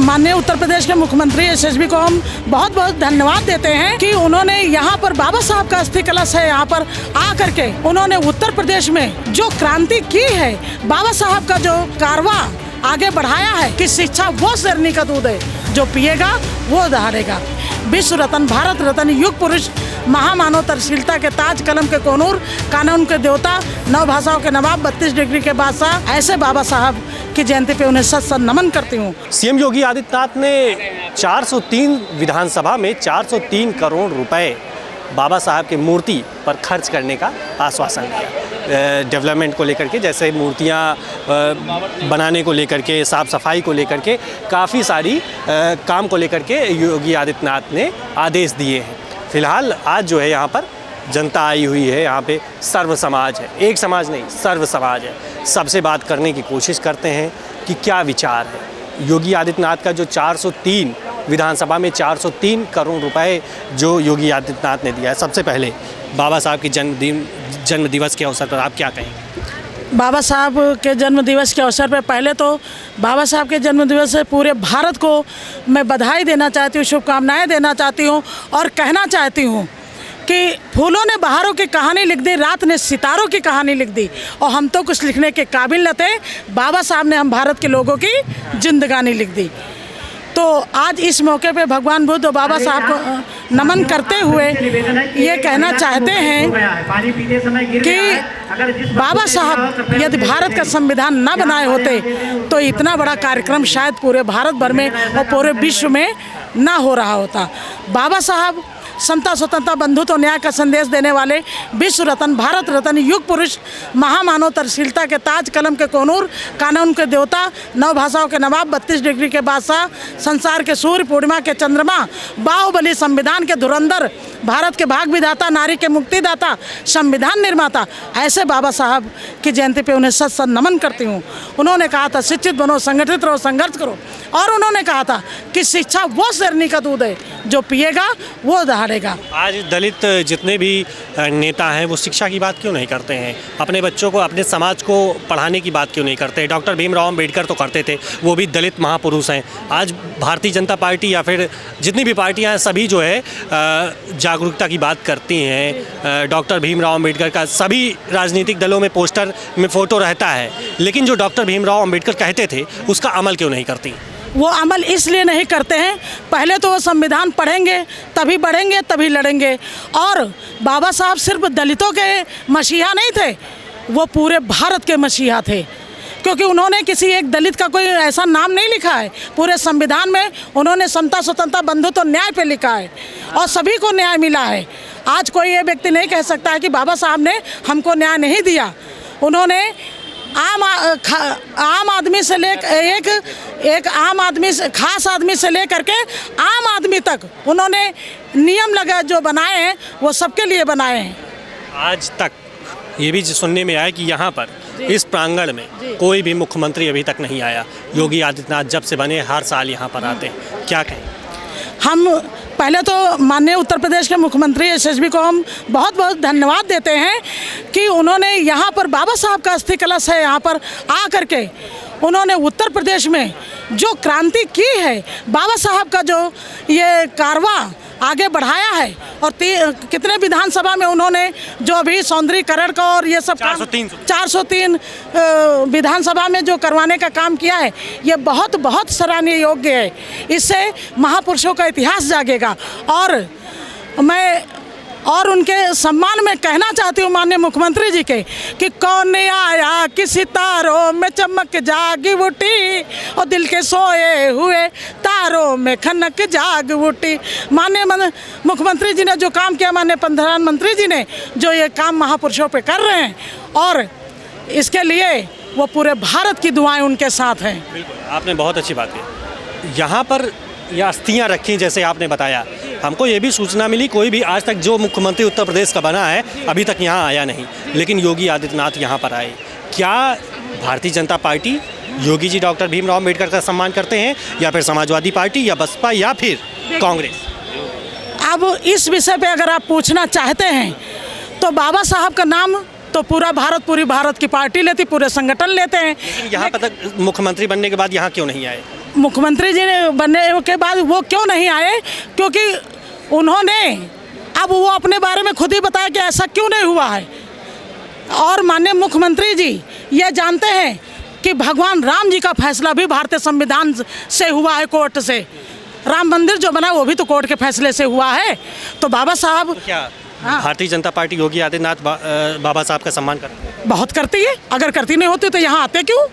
माननीय उत्तर प्रदेश के मुख्यमंत्री यशस्वी को हम बहुत बहुत धन्यवाद देते हैं कि उन्होंने यहाँ पर बाबा साहब का अस्थि कलश है, यहाँ पर आकर के उन्होंने उत्तर प्रदेश में जो क्रांति की है, बाबा साहब का जो कारवा आगे बढ़ाया है कि शिक्षा वो शेरनी का दूध है, जो पिएगा वो दहाड़ेगा। विश्व रत्न, भारत रत्न, युग पुरुष, महामानव, तरशीलता के ताज, कलम के कोनूर, कानून के देवता, 9 भाषाओं के नवाब, 32 डिग्री के बादशाह, ऐसे बाबा साहब की जयंती पे उन्हें सत नमन करती हूँ। सीएम योगी आदित्यनाथ ने 403 विधानसभा में 403 करोड़ रुपए बाबा साहब की मूर्ति पर खर्च करने का आश्वासन दिया। डेवलपमेंट को लेकर के, जैसे मूर्तियाँ बनाने को लेकर के, साफ़ सफाई को लेकर के, काफ़ी सारी काम को लेकर के योगी आदित्यनाथ ने आदेश दिए हैं। फिलहाल आज जो है यहाँ पर जनता आई हुई है, यहाँ पे सर्व समाज है, एक समाज नहीं सर्व समाज है। सबसे बात करने की कोशिश करते हैं कि क्या विचार है। योगी आदित्यनाथ का जो 403 विधानसभा में 403 करोड़ रुपए जो योगी आदित्यनाथ ने दिया है, सबसे पहले बाबा साहब की जन्म दिवस के अवसर पर आप क्या कहेंगे? बाबा साहब के जन्म दिवस के अवसर पर पहले तो बाबा साहब के जन्म दिवस से पूरे भारत को मैं बधाई देना चाहती हूँ, शुभकामनाएं देना चाहती हूँ और कहना चाहती हूँ कि फूलों ने बहारों की कहानी लिख दी, रात ने सितारों की कहानी लिख दी और हम तो कुछ लिखने के काबिल न थे। बाबा साहब ने हम भारत के लोगों की जिंदगानी लिख दी। तो आज इस मौके पे भगवान बुद्ध और बाबा साहब को नमन करते हुए ये कहना चाहते हैं कि बाबा साहब यदि भारत का संविधान न बनाए होते तो इतना बड़ा कार्यक्रम शायद पूरे भारत भर में और पूरे विश्व में ना हो रहा होता। बाबा साहब समता, स्वतंत्रता, बंधुत्व और न्याय का संदेश देने वाले विश्व रत्न, भारत रत्न, युग पुरुष, महामानव, तरशीलता के ताज, कलम के कोनूर, कानून के देवता, 9 भाषाओं के नवाब, 32 डिग्री के बादशाह, संसार के सूर्य, पूर्णिमा के चंद्रमा, बाहुबली, संविधान के धुरंधर, भारत के भाग विधाता, नारी के मुक्तिदाता, संविधान निर्माता, ऐसे बाबा साहब की जयंती पे उन्हें सत नमन करती हूँ। उन्होंने कहा था शिक्षित बनो, संगठित रहो, संघर्ष करो और उन्होंने कहा था कि शिक्षा वो शेरनी का दूध है, जो पिएगा वो दहाड़ेगा। आज दलित जितने भी नेता हैं वो शिक्षा की बात क्यों नहीं करते हैं? अपने बच्चों को, अपने समाज को पढ़ाने की बात क्यों नहीं करते? डॉक्टर भीमराव अम्बेडकर तो करते थे, वो भी दलित महापुरुष हैं। आज भारतीय जनता पार्टी या फिर जितनी भी पार्टियां हैं सभी जो है जागरूकता की बात करती हैं। डॉक्टर भीमराव अम्बेडकर का सभी राजनीतिक दलों में पोस्टर में फ़ोटो रहता है, लेकिन जो डॉक्टर भीमराव अम्बेडकर कहते थे उसका अमल क्यों नहीं करती? वो अमल इसलिए नहीं करते हैं, पहले तो वो संविधान पढ़ेंगे तभी बढ़ेंगे तभी लड़ेंगे। और बाबा साहब सिर्फ दलितों के मसीहा नहीं थे, वो पूरे भारत के मसीहा थे, क्योंकि उन्होंने किसी एक दलित का कोई ऐसा नाम नहीं लिखा है। पूरे संविधान में उन्होंने समता, स्वतंत्रता, बंधुत्व और न्याय पे लिखा है और सभी को न्याय मिला है। आज कोई ये व्यक्ति नहीं कह सकता है कि बाबा साहब ने हमको न्याय नहीं दिया। उन्होंने आम आदमी से एक आम आदमी से, खास आदमी से लेकर के आम आदमी तक उन्होंने नियम लगा जो बनाए हैं वो सबके लिए बनाए हैं। आज तक ये भी सुनने में आया कि यहाँ पर इस प्रांगण में कोई भी मुख्यमंत्री अभी तक नहीं आया। योगी आदित्यनाथ जब से बने हर साल यहाँ पर आते हैं, क्या कहें? हम पहले तो माननीय उत्तर प्रदेश के मुख्यमंत्री यशस्वी को हम बहुत बहुत धन्यवाद देते हैं कि उन्होंने यहाँ पर बाबा साहब का अस्थि कलश है, यहाँ पर आकर के उन्होंने उत्तर प्रदेश में जो क्रांति की है, बाबा साहब का जो ये कारवा आगे बढ़ाया है और कितने विधानसभा में उन्होंने जो अभी सौंदर्यीकरण का और ये सब 403 विधानसभा में जो करवाने का काम किया है, ये बहुत बहुत सराहनीय योग्य है। इससे महापुरुषों का इतिहास जागेगा और उनके सम्मान में कहना चाहती हूँ माननीय मुख्यमंत्री जी के कि कौन आया कि सितारों में चमक जाग उठी और दिल के सोए हुए तारों में खनक जाग उठी। माननीय मुख्यमंत्री जी ने जो काम किया, माननीय प्रधानमंत्री जी ने जो ये काम महापुरुषों पे कर रहे हैं और इसके लिए वो पूरे भारत की दुआएं उनके साथ हैं। बिल्कुल, आपने बहुत अच्छी बात की। यहाँ पर ये अस्थियाँ रखी जैसे आपने बताया, हमको ये भी सूचना मिली कोई भी आज तक जो मुख्यमंत्री उत्तर प्रदेश का बना है अभी तक यहाँ आया नहीं, लेकिन योगी आदित्यनाथ यहाँ पर आए। क्या भारतीय जनता पार्टी योगी जी डॉक्टर भीमराव अम्बेडकर का सम्मान करते हैं या फिर समाजवादी पार्टी या बसपा या फिर कांग्रेस? अब इस विषय पे अगर आप पूछना चाहते हैं तो बाबा साहब का नाम तो पूरी भारत की पार्टी लेती, पूरे संगठन लेते हैं। यहाँ पर तक मुख्यमंत्री बनने के बाद यहाँ क्यों नहीं आए? मुख्यमंत्री जी ने बनने के बाद वो क्यों नहीं आए, क्योंकि उन्होंने अब वो अपने बारे में खुद ही बताया कि ऐसा क्यों नहीं हुआ है। और माननीय मुख्यमंत्री जी ये जानते हैं कि भगवान राम जी का फैसला भी भारतीय संविधान से हुआ है, कोर्ट से। राम मंदिर जो बना वो भी तो कोर्ट के फैसले से हुआ है। तो बाबा साहब क्या हाँ। भारतीय जनता पार्टी योगी आदित्यनाथ बाबा साहब का सम्मान करती है? बहुत करती है, अगर करती नहीं होती तो यहाँ आते क्यों?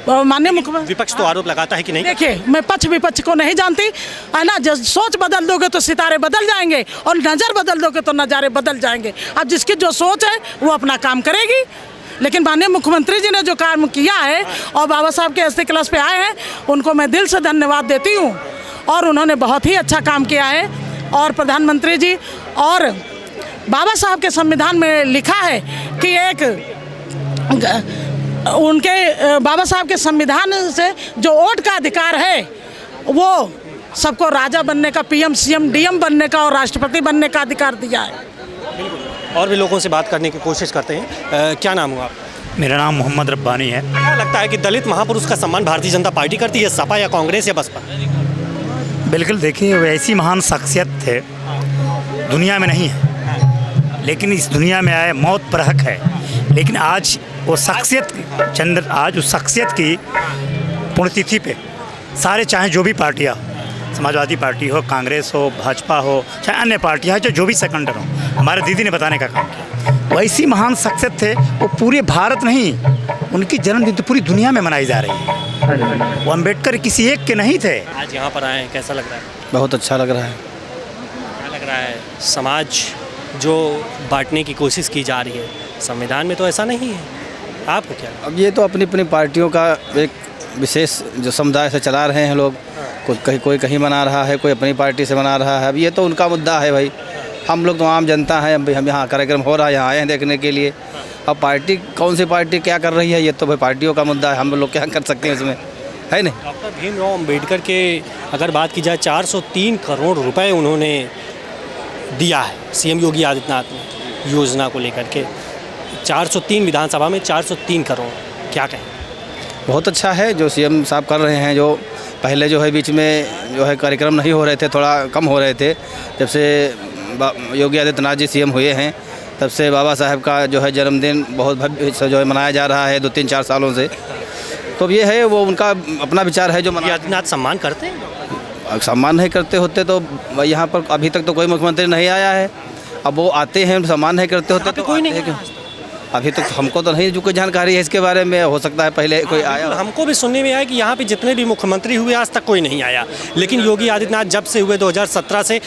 माननीय मुख्यमंत्री विपक्ष तो आरोप लगाता है कि नहीं। देखिए, मैं पक्ष विपक्ष को नहीं जानती है ना। जब सोच बदल दोगे तो सितारे बदल जाएंगे, और नज़र बदल दोगे तो नज़ारे बदल जाएंगे। अब जिसकी जो सोच है वो अपना काम करेगी, लेकिन माननीय मुख्यमंत्री जी ने जो काम किया है और बाबा साहब के अस्थि कलश पे आए हैं, उनको मैं दिल से धन्यवाद देती हूँ। और उन्होंने बहुत ही अच्छा काम किया है। और प्रधानमंत्री जी और बाबा साहब के संविधान में लिखा है कि उनके बाबा साहब के संविधान से जो वोट का अधिकार है वो सबको राजा बनने का, पीएम सीएम डीएम बनने का और राष्ट्रपति बनने का अधिकार दिया है। और भी लोगों से बात करने की कोशिश करते हैं। क्या नाम हुआ? मेरा नाम मोहम्मद रब्बानी है। क्या लगता है कि दलित महापुरुष का सम्मान भारतीय जनता पार्टी करती है, सपा या कांग्रेस या बसपा? बिल्कुल, देखिए वो ऐसी महान शख्सियत थे, दुनिया में नहीं है, लेकिन इस दुनिया में आए मौत पर हक है। लेकिन आज वो शख्सियत आज उस शख्सियत की पुण्यतिथि पे सारे, चाहे जो भी पार्टियाँ, समाजवादी पार्टी हो, कांग्रेस हो, भाजपा हो, चाहे अन्य पार्टियाँ जो जो भी सेकेंडर हो, हमारे दीदी ने बताने का काम किया। वैसी महान शख्सियत थे, वो पूरे भारत नहीं, उनकी जन्मदिन तो पूरी दुनिया में मनाई जा रही है। वो अम्बेडकर किसी एक के नहीं थे। आज यहाँ पर आए हैं, कैसा लग रहा है? बहुत अच्छा लग रहा है। क्या लग रहा है? समाज जो बांटने की कोशिश की जा रही है, संविधान में तो ऐसा नहीं है, आपको क्या? अब ये तो अपनी अपनी पार्टियों का एक विशेष जो समुदाय से चला रहे हैं लोग, कोई कहीं मना रहा है, कोई अपनी पार्टी से मना रहा है। अब ये तो उनका मुद्दा है भाई, हम लोग तो आम जनता हैं। हम यहाँ कार्यक्रम हो रहा है, यहाँ आए हैं देखने के लिए। अब पार्टी कौन सी पार्टी क्या कर रही है ये तो भाई पार्टियों का मुद्दा है, हम लोग क्या कर सकते हैं इसमें, है नहीं। डॉक्टर भीमराव अम्बेडकर के अगर बात की जाए, 403 करोड़ रुपए उन्होंने दिया है सीएम योगी आदित्यनाथ ने योजना को लेकर के। 403 विधानसभा में 403 करोड़, क्या कहें? बहुत अच्छा है जो सीएम साहब कर रहे हैं। जो पहले जो है बीच में जो है कार्यक्रम नहीं हो रहे थे, थोड़ा कम हो रहे थे, जब से योगी आदित्यनाथ जी सीएम हुए हैं तब से बाबा साहब का जो है जन्मदिन बहुत भव्य से जो है मनाया जा रहा है 2-3-4 सालों से। तो ये है, वो उनका अपना विचार है जो आदित्यनाथ सम्मान करते हैं। सम्मान नहीं करते होते तो यहाँ पर अभी तक तो कोई मुख्यमंत्री नहीं आया है। अब वो आते हैं, सम्मान नहीं करते होते तो कोई नहीं क्यों? अभी तक हमको तो नहीं जो कोई जानकारी है इसके बारे में, हो सकता है पहले कोई आया। हमको भी सुनने में आया कि यहाँ पे जितने भी मुख्यमंत्री हुए आज तक कोई नहीं आया, लेकिन योगी आदित्यनाथ जब से हुए 2017 से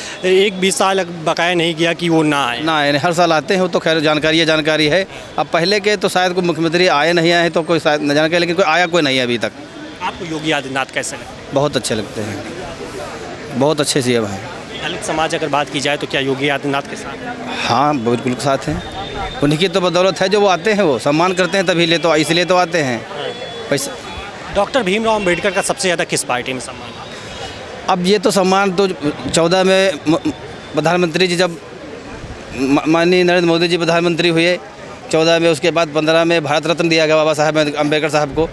20 साल बकाया नहीं किया कि वो ना आए। हर साल आते हैं, तो खैर जानकारी है। अब पहले के तो शायद कोई मुख्यमंत्री आए नहीं आए तो कोई शायद न जानकारी, लेकिन कोई आया कोई नहीं है अभी तक। आपको योगी आदित्यनाथ कैसे लगते हैं? बहुत अच्छे लगते हैं, बहुत अच्छे सीएम हैं। दलित समाज अगर बात की जाए तो क्या योगी आदित्यनाथ के साथ? हाँ, बिल्कुल साथ हैं। उन्हीं की तो बदौलत है जो वो आते हैं, वो सम्मान करते हैं, तभी इसलिए तो आते हैं पैसे। डॉक्टर भीमराव अम्बेडकर का सबसे ज़्यादा किस पार्टी में सम्मान? अब ये तो सम्मान तो 14 में प्रधानमंत्री जी, जब माननीय नरेंद्र मोदी जी प्रधानमंत्री हुए 14 में, उसके बाद 15 में भारत रत्न दिया गया बाबा साहब अम्बेडकर साहब को।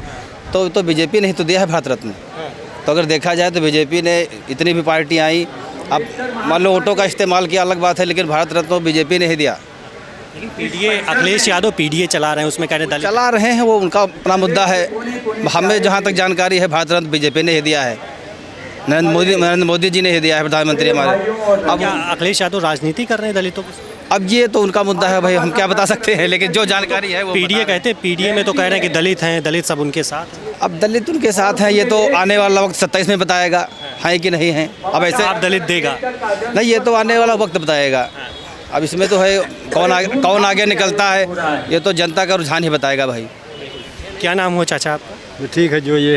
तो बीजेपी ने ही तो दिया है भारत रत्न। तो अगर देखा जाए तो बीजेपी ने, इतनी भी पार्टियाँ आई, अब मान लो वोटों का इस्तेमाल किया अलग बात है, लेकिन भारत रत्न बीजेपी ने ही दिया। लेकिन पीडीए, अखिलेश यादव पीडीए चला रहे हैं, उसमें कह रहे हैं चला रहे हैं, वो उनका अपना मुद्दा है। हमें जहाँ तक जानकारी है भारत रत्न बीजेपी ने ही दिया है, नरेंद्र मोदी जी ने ही दिया है, प्रधानमंत्री हमारे। अब क्या अखिलेश यादव राजनीति कर रहे हैं दलितों को? अब ये तो उनका मुद्दा है भाई, हम क्या बता सकते हैं, लेकिन जो जानकारी है वो पीडीए कहते हैं, पीडीए में तो कह रहे हैं कि दलित हैं, दलित सब उनके साथ। अब दलित उनके साथ हैं, ये तो आने वाला वक्त 27 में बताएगा है कि नहीं है। अब ऐसे आप दलित देगा नहीं, ये तो आने वाला वक्त बताएगा। अब इसमें तो है कौन आगे निकलता है, ये तो जनता का रुझान ही बताएगा भाई। क्या नाम हो चाचा आपका? ठीक है, जो ये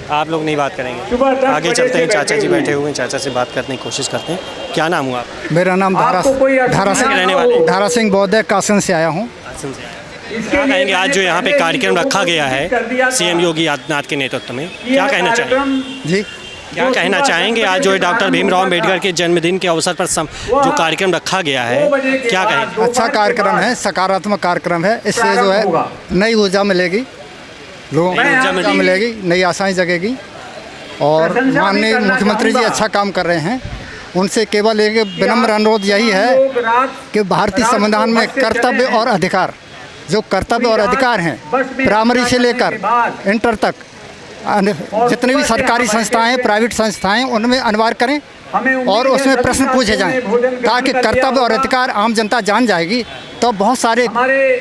आप लोग नहीं बात करेंगे, आगे चलते हैं। चाचा जी बैठे हुए हैं, चाचा से बात करने की कोशिश करते हैं। क्या नाम हुआ? मेरा नाम धारा सिंह बौद्ध है, कासन से आया हूँ। क्या कहेंगे आज जो यहाँ पे कार्यक्रम रखा गया है सीएम योगी आदित्यनाथ के नेतृत्व में, क्या कहना चाहेंगे जी? क्या कहना चाहेंगे आज जो डॉक्टर भीमराव अम्बेडकर के जन्मदिन के अवसर पर जो कार्यक्रम रखा गया है, क्या कहेंगे? अच्छा कार्यक्रम है, सकारात्मक कार्यक्रम है, इससे जो है नई ऊर्जा मिलेगी लोगों को ऊर्जा मिलेगी, नई आशाएं जगेगी। और माननीय मुख्यमंत्री जी अच्छा काम कर रहे हैं। उनसे केवल एक विनम्र अनुरोध यही है कि भारतीय संविधान में कर्तव्य और अधिकार, जो कर्तव्य और अधिकार हैं प्राइमरी से लेकर इंटर तक जितनी भी सरकारी संस्थाएं, प्राइवेट संस्थाएं, उनमें अनिवार्य करें और उसमें प्रश्न पूछे जाएं, ताकि कर्तव्य और अधिकार आम जनता जान जाएगी तो बहुत सारे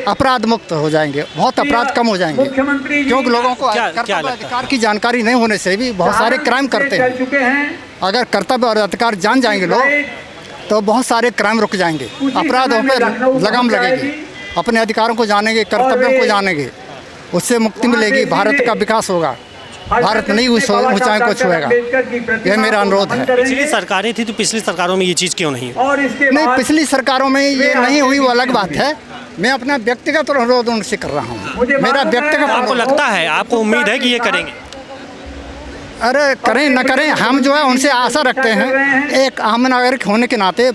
अपराध मुक्त हो जाएंगे, बहुत अपराध कम हो जाएंगे। क्योंकि लोगों को कर्तव्य और अधिकार की जानकारी नहीं होने से भी बहुत सारे क्राइम करते हैं। अगर कर्तव्य और अधिकार जान जाएंगे लोग तो बहुत सारे क्राइम रुक जाएंगे, अपराधों पर लगाम लगेगी। अपने अधिकारों को जानेंगे, कर्तव्यों को जानेंगे, उससे मुक्ति मिलेगी, भारत का विकास होगा, भारत नहीं ऊंचाई को छुएगा। यह मेरा अनुरोध है। पिछली सरकारें थी तो पिछली सरकारों में ये चीज़ क्यों नहीं हुई? नहीं, पिछली सरकारों में ये नहीं हुई वो अलग बात है। मैं अपना व्यक्तिगत अनुरोध उनसे कर रहा हूँ। मेरा व्यक्तिगत आपको लगता है, आपको उम्मीद है कि ये करेंगे? अरे करें न करें, हम जो है उनसे आशा रखते हैं। एक आम नागरिक होने के नाते,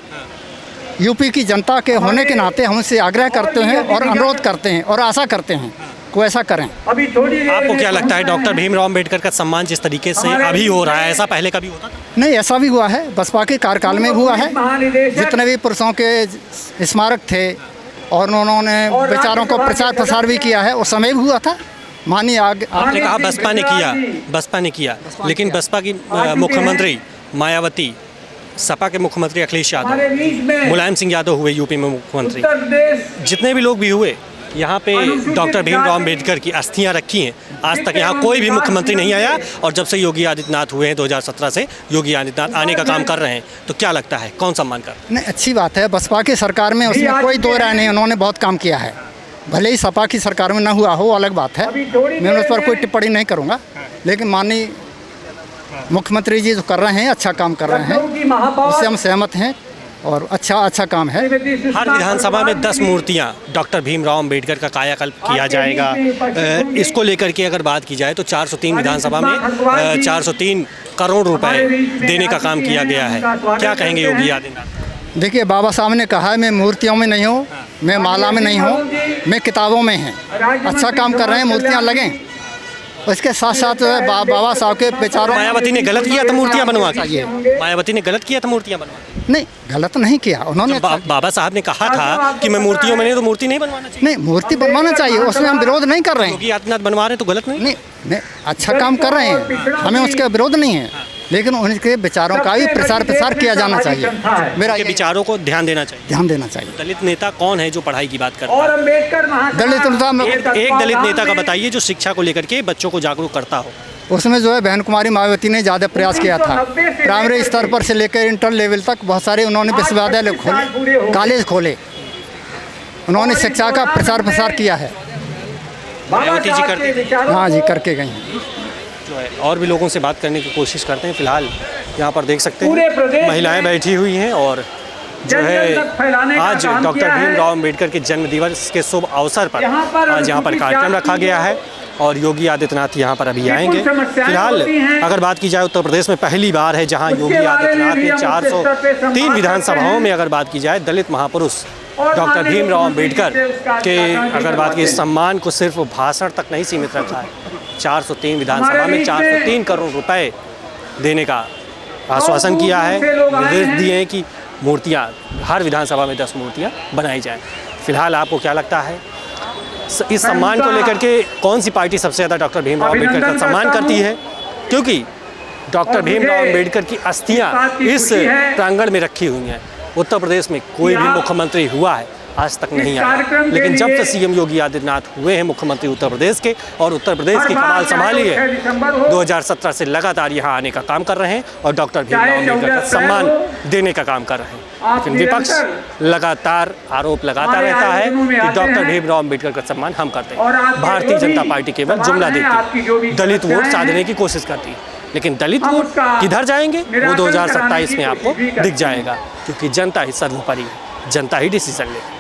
यूपी की जनता के होने के नाते हम उनसे आग्रह करते हैं और अनुरोध करते हैं और आशा करते हैं को ऐसा करें। आपको क्या लगता है डॉक्टर भीमराव अम्बेडकर का सम्मान जिस तरीके से अभी हो रहा है, ऐसा पहले कभी होता था? नहीं, ऐसा भी हुआ है, बसपा के कार्यकाल में हुआ है। जितने भी पुरुषों के स्मारक थे और उन्होंने विचारों को प्रचार प्रसार भी किया है, उस समय भी हुआ था। मानिए आपने कहा बसपा ने किया, लेकिन बसपा की मुख्यमंत्री मायावती, सपा के मुख्यमंत्री अखिलेश यादव, मुलायम सिंह यादव हुए यूपी में मुख्यमंत्री, जितने भी लोग भी हुए, यहाँ पे डॉक्टर भीमराव अम्बेडकर की अस्थियाँ रखी हैं। आज तक यहाँ कोई भी मुख्यमंत्री नहीं आया और जब से योगी आदित्यनाथ हुए हैं 2017 से योगी आदित्यनाथ आने का काम कर रहे हैं, तो क्या लगता है कौन सम्मान कर? नहीं, अच्छी बात है। बसपा की सरकार में उसमें कोई दो राय नहीं, उन्होंने बहुत काम किया है। भले ही सपा की सरकार में न हुआ हो, अलग बात है, मैं उस पर कोई टिप्पणी नहीं करूँगा। लेकिन माननीय मुख्यमंत्री जी जो कर रहे हैं, अच्छा काम कर रहे हैं, उससे हम सहमत हैं और अच्छा काम है। हर विधानसभा में 10 मूर्तियां डॉक्टर भीमराव अम्बेडकर का कायाकल्प किया जाएगा। इसको लेकर के अगर बात की जाए तो 403 विधानसभा में 403 करोड़ रुपए देने का काम किया गया है। क्या कहेंगे योगी आदित्यनाथ? देखिए, बाबा साहब ने कहा है मैं मूर्तियों में नहीं हूँ, मैं माला में नहीं हूँ, मैं किताबों में हैं। अच्छा काम कर रहे हैं, मूर्तियाँ लगें। उसके साथ साथ बाबा साहब के विचारों। मायावती ने गलत किया था मूर्तियां बनवा के? मायावती ने गलत किया था मूर्तियां बनवा? नहीं, गलत नहीं किया उन्होंने। बाबा साहब ने कहा था कि मैं मूर्तियों में नहीं, तो मूर्ति नहीं बनवाना चाहिए। नहीं, मूर्ति बनवाना चाहिए, उसमें हम विरोध नहीं कर रहे हैं। योगी आदित्यनाथ बनवा रहे हैं तो गलत नहीं? नहीं, अच्छा काम कर रहे हैं, हमें उसका विरोध नहीं है, लेकिन उनके विचारों का भी प्रसार किया जाना चाहिए। मेरा विचारों को ध्यान देना चाहिए। दलित नेता कौन है जो पढ़ाई की बात करता है? दलित नेता एक दलित नेता का बताइए जो शिक्षा को लेकर के बच्चों को जागरूक करता हो। उसमें जो है बहन कुमारी मायावती ने ज़्यादा प्रयास किया था। प्राइमरी स्तर पर से लेकर इंटर लेवल तक बहुत सारे उन्होंने विश्वविद्यालय खोले, कॉलेज खोले, उन्होंने शिक्षा का प्रसार किया है। मायावती जी करते? हाँ जी, करके गई हैं। जो है और भी लोगों से बात करने की कोशिश करते हैं। फिलहाल यहाँ पर देख सकते हैं महिलाएं बैठी हुई हैं और जो है आज डॉक्टर भीमराव अम्बेडकर के जन्म दिवस के शुभ अवसर पर आज यहाँ पर कार्यक्रम रखा गया है और योगी आदित्यनाथ यहाँ पर अभी आएंगे। फिलहाल अगर बात की जाए उत्तर प्रदेश में पहली बार है जहाँ योगी आदित्यनाथ ने 403 विधानसभाओं में अगर बात की जाए दलित महापुरुष डॉक्टर भीमराव अम्बेडकर के अगर बात की सम्मान को सिर्फ भाषण तक नहीं सीमित रखा है। 403 विधानसभा में 403 करोड़ रुपए देने का आश्वासन किया है। निर्देश दिए हैं कि मूर्तियाँ हर विधानसभा में 10 मूर्तियाँ बनाई जाएं। फिलहाल आपको क्या लगता है इस सम्मान को लेकर के कौन सी पार्टी सबसे ज़्यादा डॉक्टर भीमराव अम्बेडकर का सम्मान करती है? क्योंकि डॉक्टर भीमराव अम्बेडकर की अस्थियाँ इस प्रांगण में रखी हुई हैं। उत्तर प्रदेश में कोई भी मुख्यमंत्री हुआ है आज तक नहीं आया, लेकिन जब से सीएम योगी आदित्यनाथ हुए हैं मुख्यमंत्री उत्तर प्रदेश के और उत्तर प्रदेश की कमाल संभाली है, 2017 से लगातार यहाँ आने का काम कर रहे हैं और डॉक्टर भीमराव अम्बेडकर का सम्मान देने का काम कर रहे हैं। लेकिन विपक्ष लगातार आरोप लगाता रहता है कि डॉक्टर भीमराव अम्बेडकर का सम्मान हम करते हैं। भारतीय जनता पार्टी केवल जुमला देती है, दलित वोट साधने की कोशिश करती है, लेकिन दलित वोट किधर जाएंगे वो 2027 में आपको दिख जाएगा, क्योंकि जनता ही सर्वोपरि है, जनता ही डिसीजन लेगी।